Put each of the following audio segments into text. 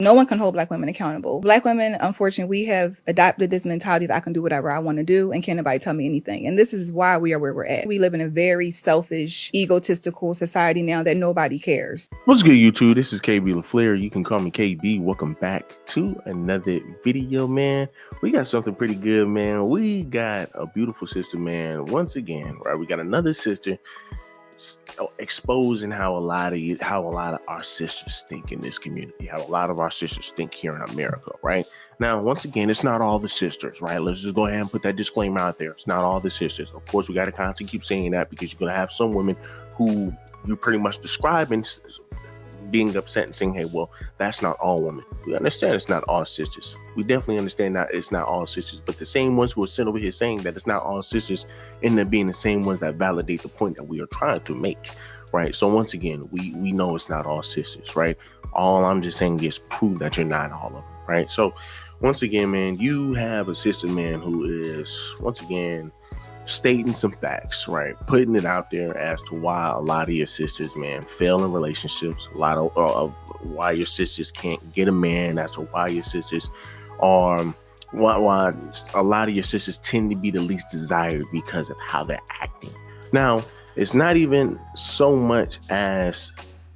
No one can hold Black women accountable. Black women, unfortunately, we have adopted this mentality that I can do whatever I want to do and can't nobody tell me anything. And this is why we are where we're at. We live in a very selfish, egotistical society now that nobody cares. What's good, YouTube? This is KB LaFleur. You can call me KB. Welcome back to another video, man. We got something pretty good, man. We got a beautiful sister, man. Once again, right? We got another sister exposing how a lot of our sisters think in this community, how a lot of our sisters think here in America, right? Now, once again, it's not all the sisters, right? Let's just go ahead and put that disclaimer out there. It's not all the sisters. Of course, we got to constantly keep saying that because you're going to have some women who you're pretty much describing being upset and saying, hey, well, that's not all women. We understand it's not all sisters. We definitely understand that it's not all sisters, but the same ones who are sitting over here saying that it's not all sisters end up being the same ones that validate the point that we are trying to make, right? So once again, we know it's not all sisters, right? All I'm just saying is prove that you're not all of them, right? So once again, man, you have a sister, man, who is, once again, stating some facts, right? Putting it out there as to why a lot of your sisters, man, fail in relationships, a lot of why your sisters can't get a man, as to why your sisters are, why a lot of your sisters tend to be the least desired because of how they're acting. Now, it's not even so much as,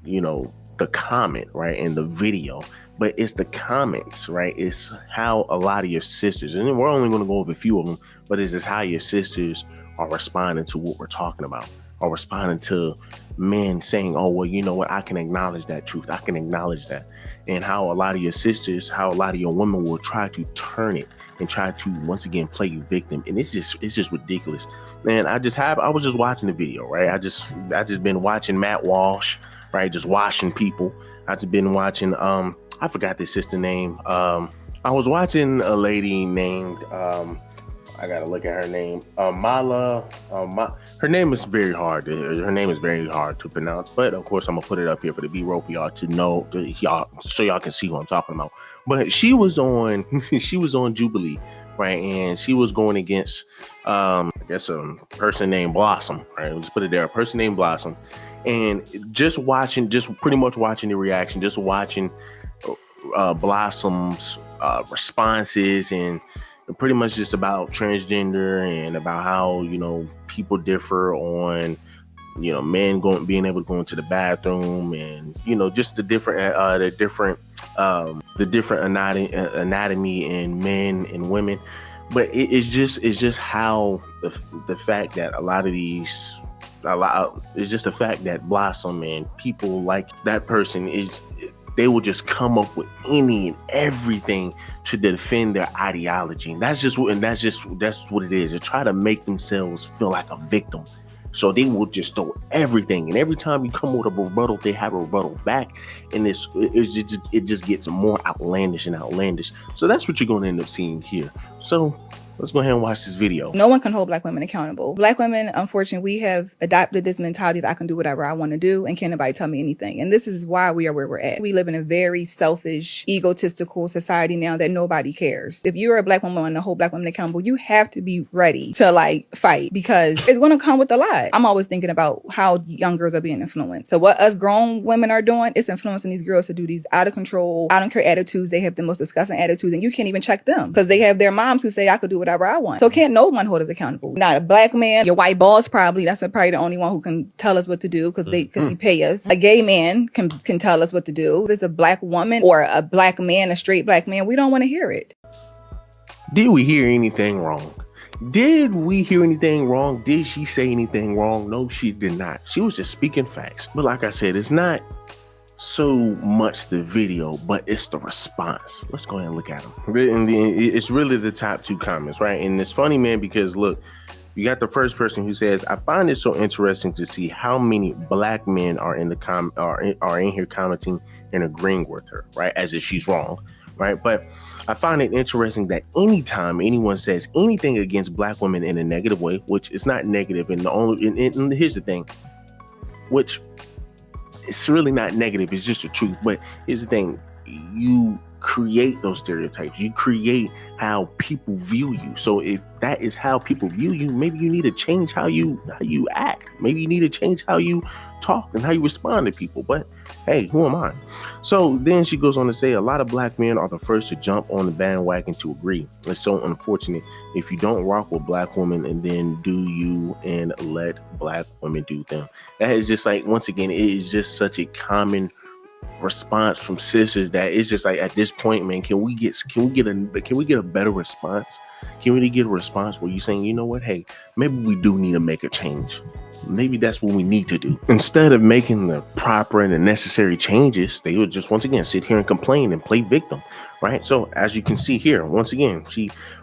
you know, the comment, right, in the video, but it's the comments, right? It's how a lot of your sisters, and we're only going to go over a few of them, but it's just how your sisters are responding to what we're talking about, are responding to men saying, oh, well, you know what, I can acknowledge that truth. I can acknowledge that. And how a lot of your sisters, how a lot of your women will try to turn it and try to, once again, play you victim. And it's just ridiculous. Man, I was just watching the video, right? I just been watching Matt Walsh, right? Just washing people. I just been watching, I forgot this sister name. I was watching a lady named, I gotta look at her name. Mala. Her name is very hard. Her name is very hard to pronounce. But of course, I'm gonna put it up here for the B-roll for y'all to know, so y'all can see who I'm talking about. But she was on Jubilee, right? And she was going against, I guess, a person named Blossom, right? Let's put it there. A person named Blossom, and just pretty much watching the reaction, just watching Blossom's responses and pretty much just about transgender and about how, you know, people differ on, you know, men being able to go into the bathroom and, you know, just the different anatomy in men and women. But it's just how the fact that it's just the fact that Blossom and people like that person they will just come up with any and everything to defend their ideology. And that's what it is. They try to make themselves feel like a victim. So they will just throw everything. And every time you come with a rebuttal, they have a rebuttal back. And it just gets more outlandish and outlandish. So that's what you're going to end up seeing here. So let's go ahead and watch this video. No one can hold Black women accountable. Black women, unfortunately, we have adopted this mentality that I can do whatever I want to do and can't nobody tell me anything. And this is why we are where we're at. We live in a very selfish, egotistical society now that nobody cares. If you're a Black woman and to hold Black women accountable, you have to be ready to like fight because it's going to come with a lot. I'm always thinking about how young girls are being influenced. So what us grown women are doing, it's influencing these girls to do these out of control, I don't care attitudes. They have the most disgusting attitudes and you can't even check them because they have their moms who say I could do whatever I want. So can't no one hold us accountable. Not a Black man. Your white boss probably, that's probably the only one who can tell us what to do because he pay us. A gay man can tell us what to do. If it's a Black woman or a Black man, a straight Black man, we don't want to hear it. Did we hear anything wrong? Did we hear anything wrong? Did she say anything wrong? No, she did not. She was just speaking facts. But like I said, it's not so much the video, but it's the response. Let's go ahead and look at them. And it's really the top two comments, right? And it's funny, man, because look, you got the first person who says, I find it so interesting to see how many Black men are in here commenting and agreeing with her, right? As if she's wrong, right? But I find it interesting that anytime anyone says anything against Black women in a negative way, which is not negative, and here's the thing, which it's really not negative, it's just the truth. But here's the thing, you create those stereotypes. You create how people view you. So if that is how people view you, maybe you need to change how you act. Maybe you need to change how you talk and how you respond to people. But hey, who am I? So then she goes on to say, a lot of black men are the first to jump on the bandwagon to agree. It's so unfortunate if you don't rock with black women and then do you and let black women do them. That is just like, once again, it is just such a common response from sisters that it's just like, at this point, man, can we get a better response? Can we get a response where you're saying, you know what, hey, maybe we do need to make a change. Maybe that's what we need to do. Instead of making the proper and the necessary changes, they would just, once again, sit here and complain and play victim, right? So as you can see here, once again,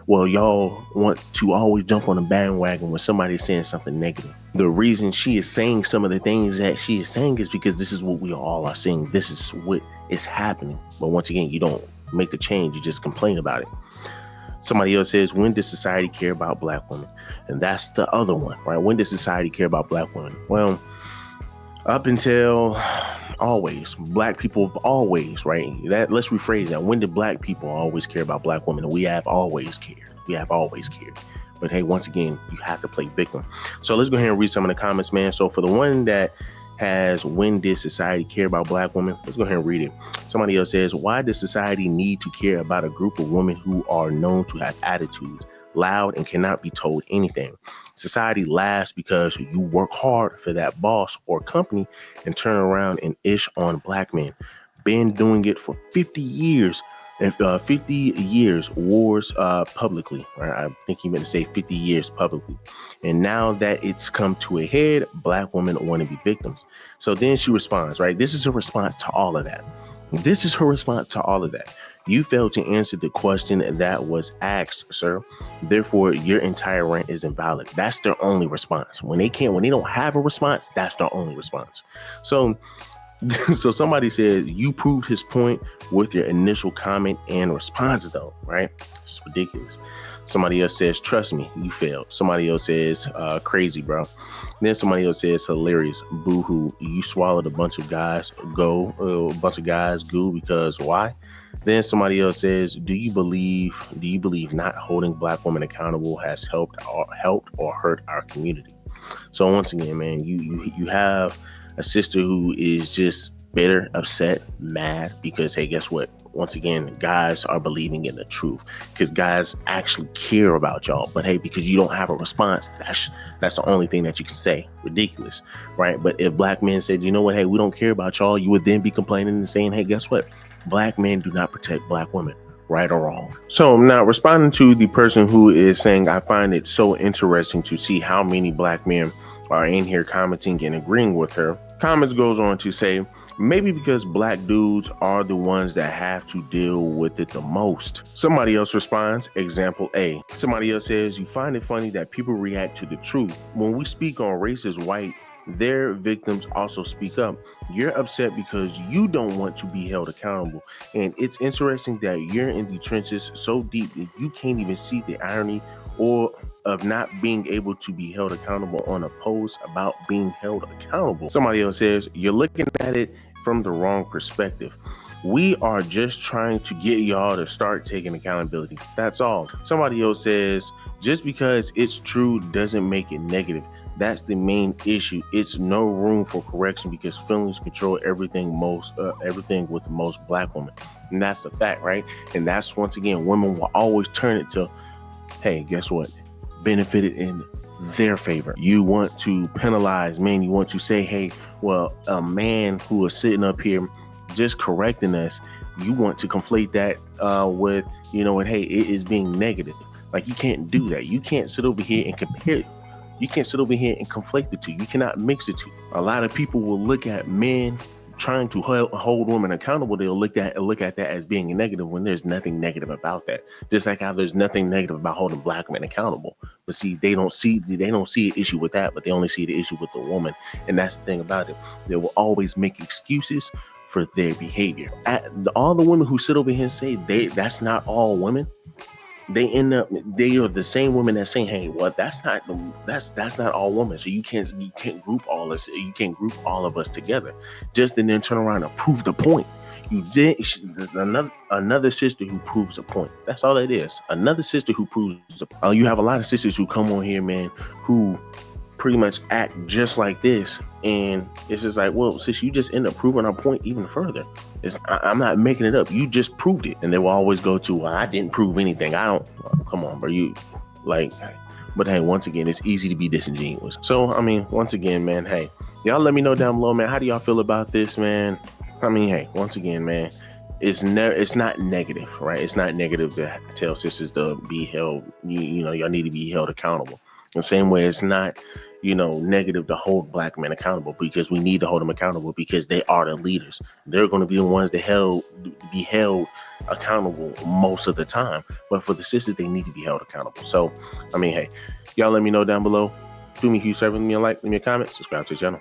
y'all want to always jump on the bandwagon when somebody's saying something negative. The reason she is saying some of the things that she is saying is because this is what we all are saying. This is what is happening. But once again, you don't make the change. You just complain about it. Somebody else says, when does society care about black women? And that's the other one, right? When does society care about black women? Well, up until always, black people have always, right? Let's rephrase that. When did black people always care about black women? And we have always cared. We have always cared. But hey, once again, you have to play victim. So let's go ahead and read some of the comments, man. So for the one that has, when did society care about black women? Let's go ahead and read it. Somebody else says, why does society need to care about a group of women who are known to have attitudes, loud, and cannot be told anything? Society laughs because you work hard for that boss or company and turn around and ish on black men. Been doing it for 50 years. 50 years wars publicly, right? I think he meant to say 50 years publicly. And now that it's come to a head, black women want to be victims. So then she responds, right? This is her response to all of that. You failed to answer the question that was asked, sir. Therefore, your entire rant is invalid. That's their only response. When they don't have a response, that's their only response. So somebody said, you proved his point with your initial comment and response, though, right? It's ridiculous. Somebody else says, trust me, you failed. Somebody else says, crazy, bro. Then somebody else says, hilarious, boo-hoo, you swallowed a bunch of guys goo because why? Then somebody else says, do you believe not holding black women accountable has helped or hurt our community? So once again, man, you have a sister who is just bitter, upset, mad because, hey, guess what? Once again, guys are believing in the truth because guys actually care about y'all. But hey, because you don't have a response, that's the only thing that you can say. Ridiculous, right? But if black men said, you know what, hey, we don't care about y'all, you would then be complaining and saying, hey, guess what? Black men do not protect black women. Right or wrong. So now responding to the person who is saying, I find it so interesting to see how many black men are in here commenting and agreeing with her. Comments goes on to say, maybe because black dudes are the ones that have to deal with it the most. Somebody else responds, example A. Somebody else says, you find it funny that people react to the truth. When we speak on race as white, their victims also speak up. You're upset because you don't want to be held accountable. And it's interesting that you're in the trenches so deep that you can't even see the irony or of not being able to be held accountable on a post about being held accountable. Somebody else says, you're looking at it from the wrong perspective. We are just trying to get y'all to start taking accountability. That's all. Somebody else says, just because it's true doesn't make it negative. That's the main issue. It's no room for correction because feelings control everything with most black women. And that's the fact, right? And that's, once again, women will always turn it to, hey, guess what? Benefited in their favor. You want to penalize men. You want to say, hey, well, a man who is sitting up here just correcting us, you want to conflate that with, you know what, hey, it is being negative. Like, you can't do that. You can't sit over here and compare it. You can't sit over here and conflate the two. You cannot mix the two. A lot of people will look at men trying to hold women accountable. They'll look at that as being a negative when there's nothing negative about that. Just like how there's nothing negative about holding black men accountable. But see, they don't see an issue with that, but they only see the issue with the woman. And that's the thing about it. They will always make excuses for their behavior. All the women who sit over here and say that's not all women, they are the same women that saying, hey, well, that's not all women. So you can't group all of us together. Just and then turn around and prove the point. You did another sister who proves a point. That's all it is. Another sister who proves a point. You have a lot of sisters who come on here, man, who pretty much act just like this, and it's just like, well, sis, you just end up proving our point even further. I'm not making it up. You just proved it. And they will always go to, well, I didn't prove anything. I don't. Come on, bro. You like. But hey, once again, it's easy to be disingenuous. So, I mean, once again, man, hey, y'all let me know down below, man. How do y'all feel about this, man? I mean, hey, once again, man, it's not negative, right? It's not negative to tell sisters to be held, you know, y'all need to be held accountable. The same way it's not, you know, negative to hold black men accountable, because we need to hold them accountable because they are the leaders. They're going to be the ones that be held accountable most of the time. But for the sisters, they need to be held accountable. So, I mean, hey, y'all let me know down below. Do me a huge favor, leave me a like, leave me a comment, subscribe to the channel.